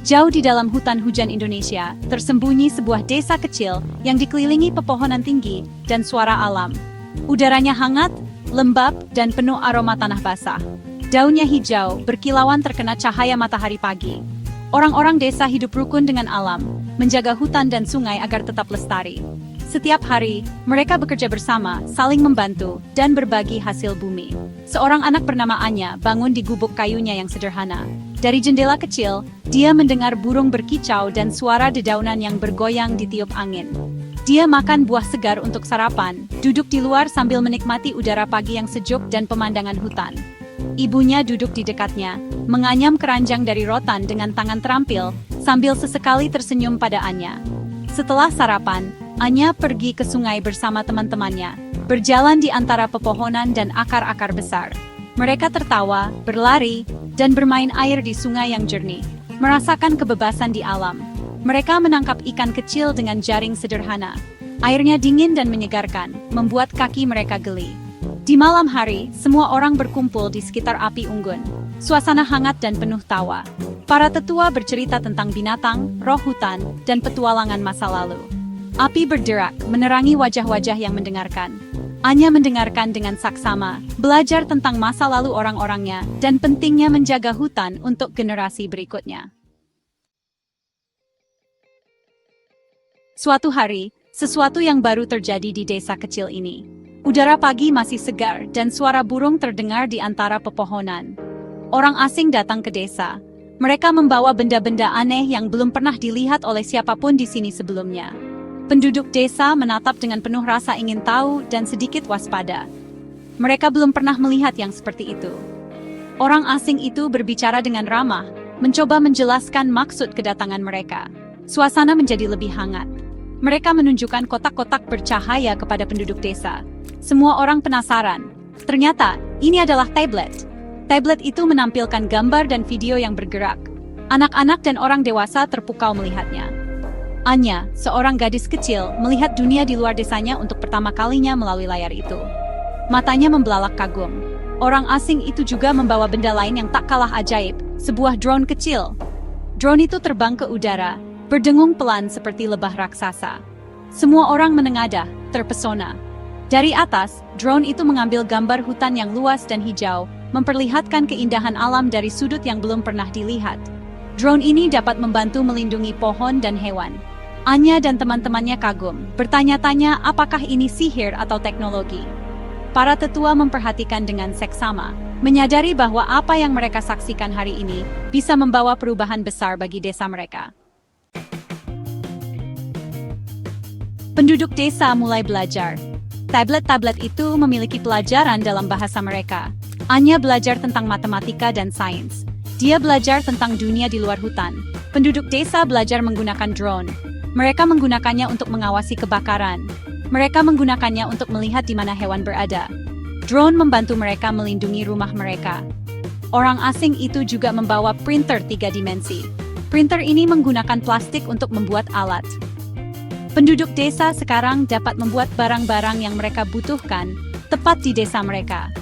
Jauh di dalam hutan hujan Indonesia, tersembunyi sebuah desa kecil yang dikelilingi pepohonan tinggi dan suara alam. Udaranya hangat, lembab, dan penuh aroma tanah basah. Daunnya hijau, berkilauan terkena cahaya matahari pagi. Orang-orang desa hidup rukun dengan alam, menjaga hutan dan sungai agar tetap lestari. Setiap hari, mereka bekerja bersama, saling membantu, dan berbagi hasil bumi. Seorang anak bernama Anya bangun di gubuk kayunya yang sederhana. Dari jendela kecil, dia mendengar burung berkicau dan suara dedaunan yang bergoyang ditiup angin. Dia makan buah segar untuk sarapan, duduk di luar sambil menikmati udara pagi yang sejuk dan pemandangan hutan. Ibunya duduk di dekatnya, menganyam keranjang dari rotan dengan tangan terampil, sambil sesekali tersenyum pada Anya. Setelah sarapan, Anya pergi ke sungai bersama teman-temannya, berjalan di antara pepohonan dan akar-akar besar. Mereka tertawa, berlari, dan bermain air di sungai yang jernih, merasakan kebebasan di alam. Mereka menangkap ikan kecil dengan jaring sederhana. Airnya dingin dan menyegarkan, membuat kaki mereka geli. Di malam hari, semua orang berkumpul di sekitar api unggun. Suasana hangat dan penuh tawa. Para tetua bercerita tentang binatang, roh hutan, dan petualangan masa lalu. Api berderak, menerangi wajah-wajah yang mendengarkan. Anya mendengarkan dengan saksama, belajar tentang masa lalu orang-orangnya, dan pentingnya menjaga hutan untuk generasi berikutnya. Suatu hari, sesuatu yang baru terjadi di desa kecil ini. Udara pagi masih segar, dan suara burung terdengar di antara pepohonan. Orang asing datang ke desa. Mereka membawa benda-benda aneh yang belum pernah dilihat oleh siapapun di sini sebelumnya. Penduduk desa menatap dengan penuh rasa ingin tahu dan sedikit waspada. Mereka belum pernah melihat yang seperti itu. Orang asing itu berbicara dengan ramah, mencoba menjelaskan maksud kedatangan mereka. Suasana menjadi lebih hangat. Mereka menunjukkan kotak-kotak bercahaya kepada penduduk desa. Semua orang penasaran. Ternyata, ini adalah tablet. Tablet itu menampilkan gambar dan video yang bergerak. Anak-anak dan orang dewasa terpukau melihatnya. Anya, seorang gadis kecil, melihat dunia di luar desanya untuk pertama kalinya melalui layar itu. Matanya membelalak kagum. Orang asing itu juga membawa benda lain yang tak kalah ajaib, sebuah drone kecil. Drone itu terbang ke udara, berdengung pelan seperti lebah raksasa. Semua orang menengadah, terpesona. Dari atas, drone itu mengambil gambar hutan yang luas dan hijau, memperlihatkan keindahan alam dari sudut yang belum pernah dilihat. Drone ini dapat membantu melindungi pohon dan hewan. Anya dan teman-temannya kagum, bertanya-tanya apakah ini sihir atau teknologi. Para tetua memperhatikan dengan seksama, menyadari bahwa apa yang mereka saksikan hari ini bisa membawa perubahan besar bagi desa mereka. Penduduk desa mulai belajar. Tablet-tablet itu memiliki pelajaran dalam bahasa mereka. Anya belajar tentang matematika dan sains. Dia belajar tentang dunia di luar hutan. Penduduk desa belajar menggunakan drone. Mereka menggunakannya untuk mengawasi kebakaran. Mereka menggunakannya untuk melihat di mana hewan berada. Drone membantu mereka melindungi rumah mereka. Orang asing itu juga membawa printer 3 dimensi. Printer ini menggunakan plastik untuk membuat alat. Penduduk desa sekarang dapat membuat barang-barang yang mereka butuhkan tepat di desa mereka.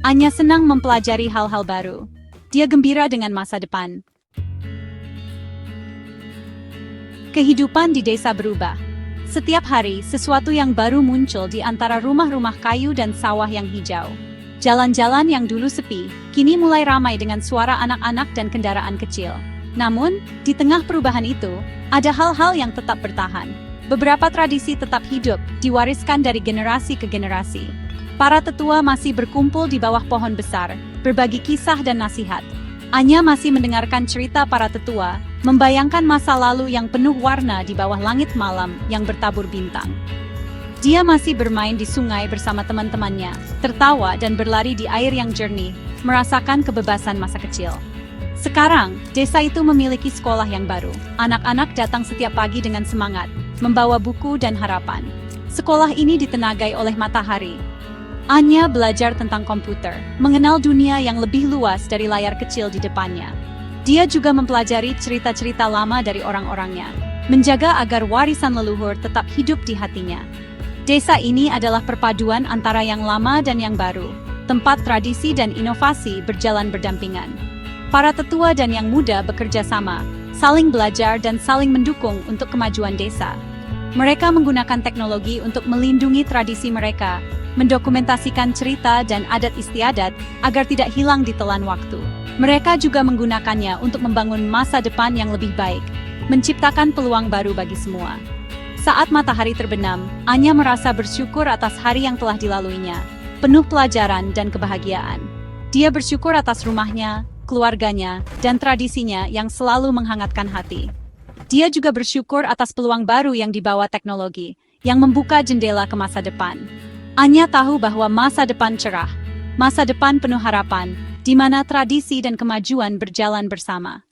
Anya senang mempelajari hal-hal baru. Dia gembira dengan masa depan. Kehidupan di desa berubah. Setiap hari, sesuatu yang baru muncul di antara rumah-rumah kayu dan sawah yang hijau. Jalan-jalan yang dulu sepi, kini mulai ramai dengan suara anak-anak dan kendaraan kecil. Namun, di tengah perubahan itu, ada hal-hal yang tetap bertahan. Beberapa tradisi tetap hidup, diwariskan dari generasi ke generasi. Para tetua masih berkumpul di bawah pohon besar, berbagi kisah dan nasihat. Anya masih mendengarkan cerita para tetua, membayangkan masa lalu yang penuh warna di bawah langit malam yang bertabur bintang. Dia masih bermain di sungai bersama teman-temannya, tertawa dan berlari di air yang jernih, merasakan kebebasan masa kecil. Sekarang, desa itu memiliki sekolah yang baru. Anak-anak datang setiap pagi dengan semangat, membawa buku dan harapan. Sekolah ini ditenagai oleh matahari. Anya belajar tentang komputer, mengenal dunia yang lebih luas dari layar kecil di depannya. Dia juga mempelajari cerita-cerita lama dari orang-orangnya, menjaga agar warisan leluhur tetap hidup di hatinya. Desa ini adalah perpaduan antara yang lama dan yang baru, tempat tradisi dan inovasi berjalan berdampingan. Para tetua dan yang muda bekerja sama, saling belajar dan saling mendukung untuk kemajuan desa. Mereka menggunakan teknologi untuk melindungi tradisi mereka, mendokumentasikan cerita dan adat istiadat agar tidak hilang di telan waktu. Mereka juga menggunakannya untuk membangun masa depan yang lebih baik, menciptakan peluang baru bagi semua. Saat matahari terbenam, Anya merasa bersyukur atas hari yang telah dilaluinya, penuh pelajaran dan kebahagiaan. Dia bersyukur atas rumahnya, keluarganya, dan tradisinya yang selalu menghangatkan hati. Dia juga bersyukur atas peluang baru yang dibawa teknologi, yang membuka jendela ke masa depan. Anya tahu bahwa masa depan cerah, masa depan penuh harapan, di mana tradisi dan kemajuan berjalan bersama.